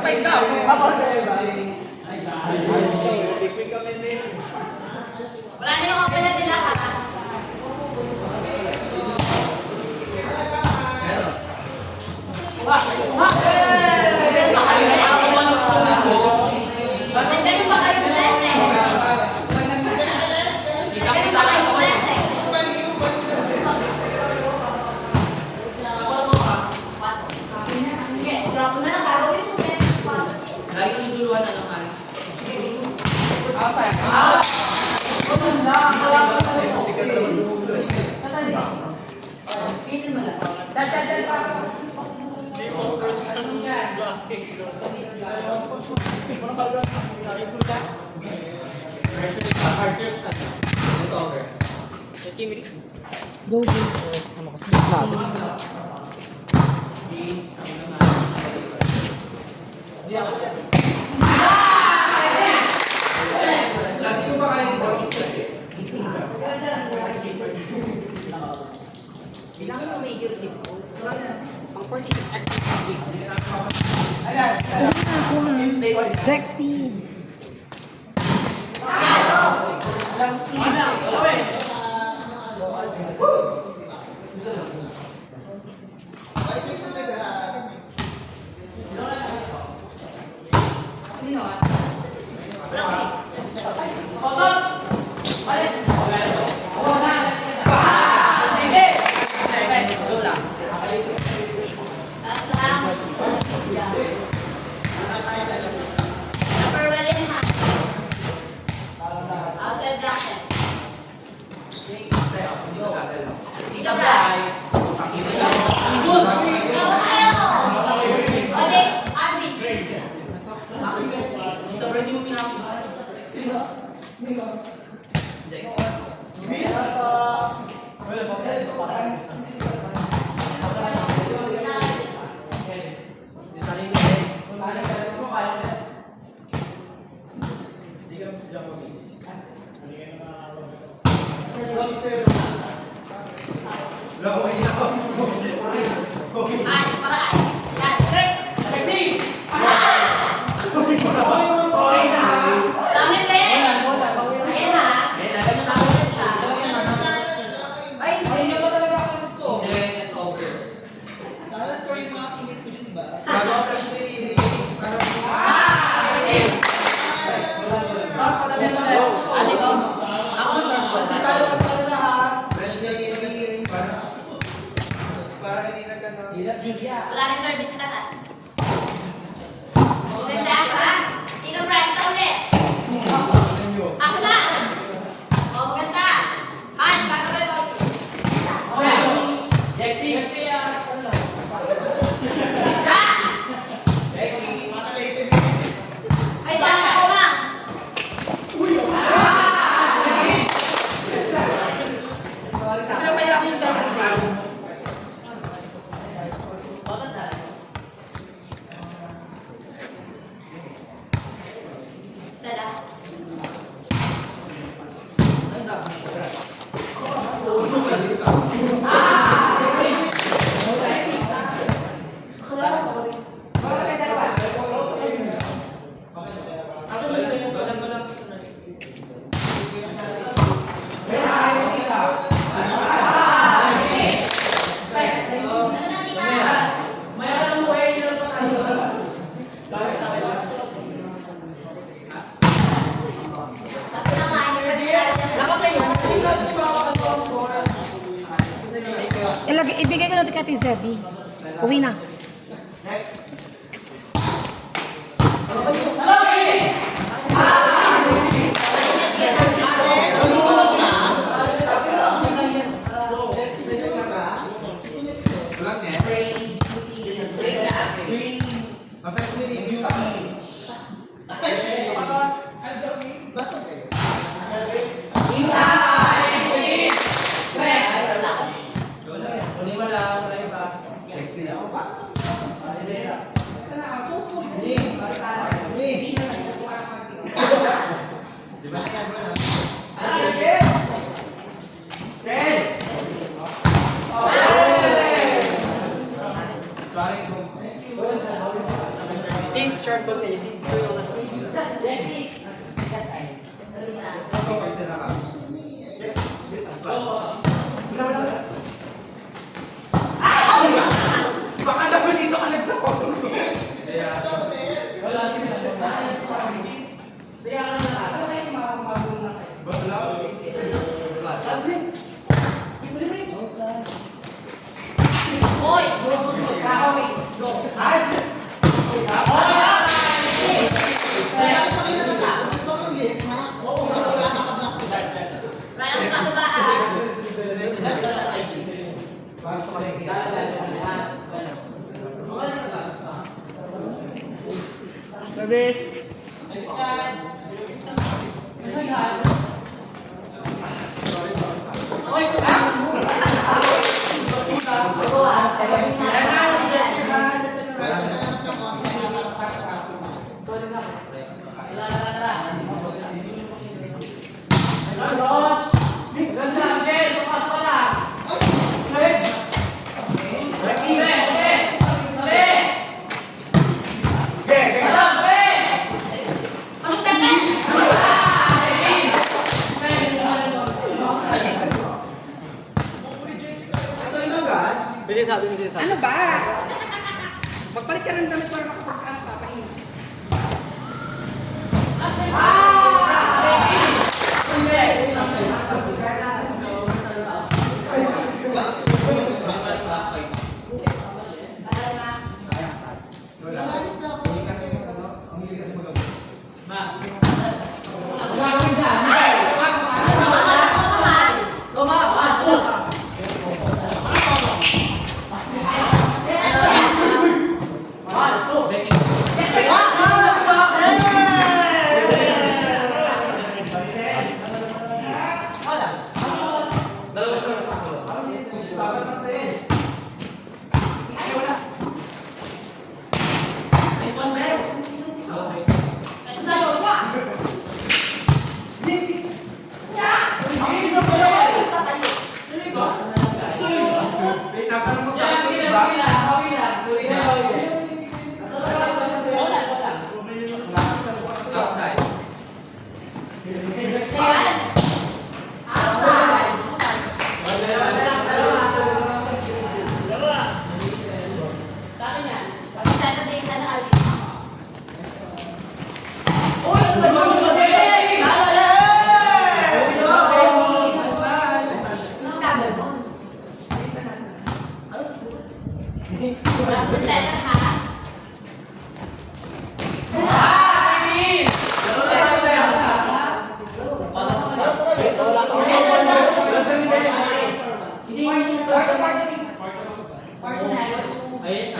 pa ikaw. Ako sa iba. Wala na yung open natin lahat. Go, go. Ano kasi natin? Bilangin mo may i-receive ko. Ang 46 extra weeks. Jexie. Wala na service na tayo. Ganda ka? Ikaw, Brian, sa ulit. Ako na. O, maganda. Hans, bago ba ito? Jexie. Ay, baka ako, ma'am. Pero mahirap yung service. Salamat. Ibigay ko na ito kay Ate Zebby. Uwi na. Sorry. Think short ball sa'yo. Baka naman dito ka nagtapos. Hoy! Ryan, ano ba Pasok sa atin! Bilis sabi, bilis sabi. Ano ba? Magpalit ka ng damit para makapag-ano ka, pahinga. Tatanong mo sa akin, di ba? Outside. Saturday, sana alis. Seven, ha? Ayun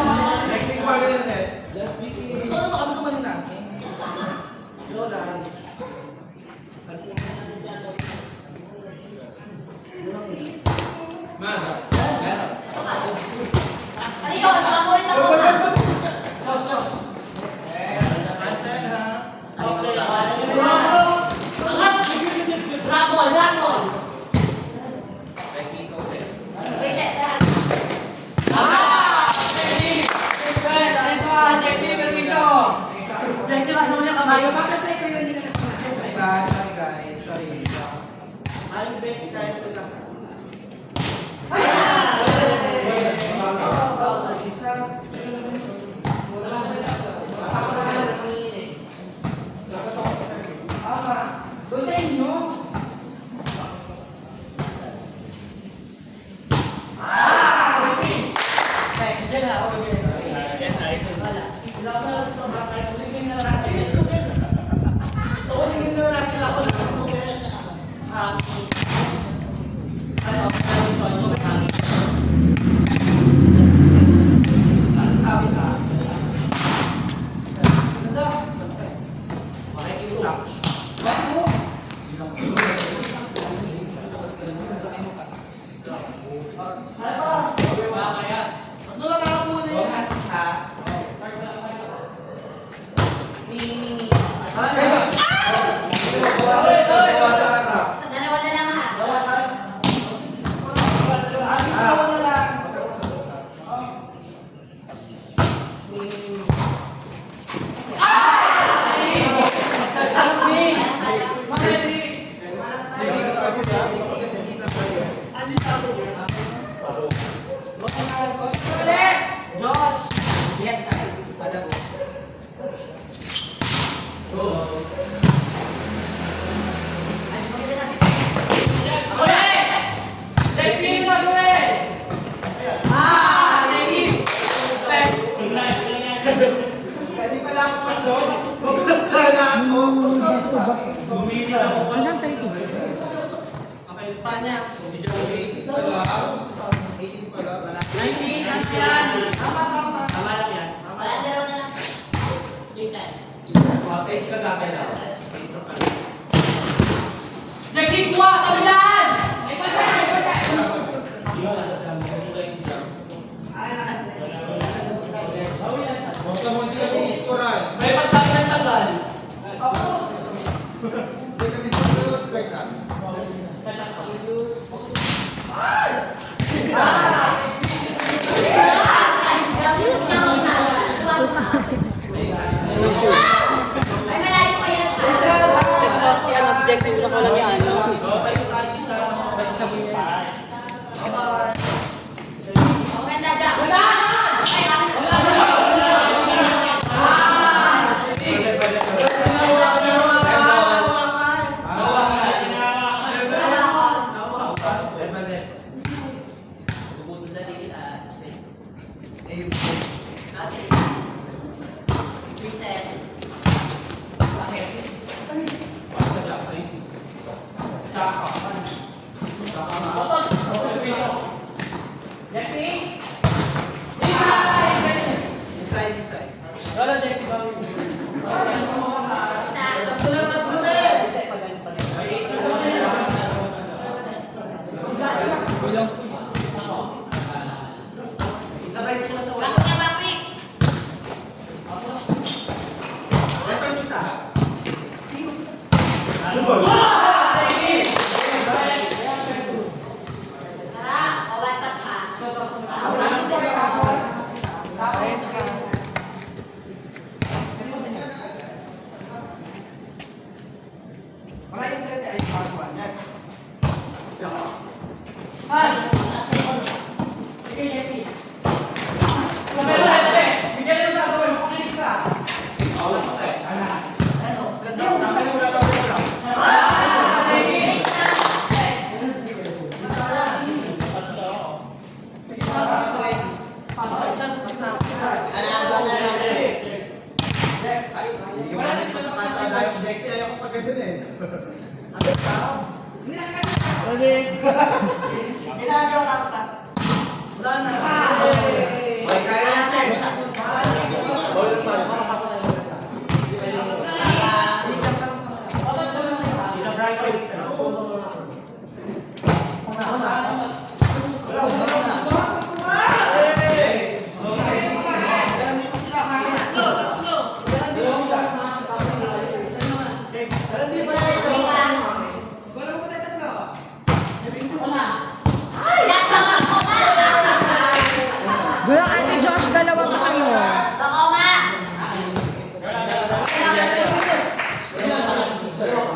ha. Next pa rin yan eh. Gusto mo ano naman na? Ano yun? Nakamulit ako na. Ramon, Ramon. Wait, set. Bakit ko yun nila Hi guys, sorry. I'm Becky kahit ito lang. Doon sa inyo. Ano? Dalawa sa harap. Sa dalawa na lang ha. Dalawa na lang. Yes, ay. Ada po. Hindi pala ako pasok. Bumulog sana ako. Hanggang 30. Wala, dalawa na lang. Listen. Huwag ka mo hindi kasi iskoran. May pagtagal tagal. Hindi kami susunod. Sweat na. Ay, malayo pa yan. Si ano, si Jackson na ko lang yan. Oh, ganda, Jack. Ay, Reset. Inside, inside. Back niya, back quick. Nasaan kita? Tara, kawasak ka. Ayaw ko pag ganun eh. Ginagawa na ako sa... Wala na. Ay, kaya natin. Gulang Ate Josh, dalawa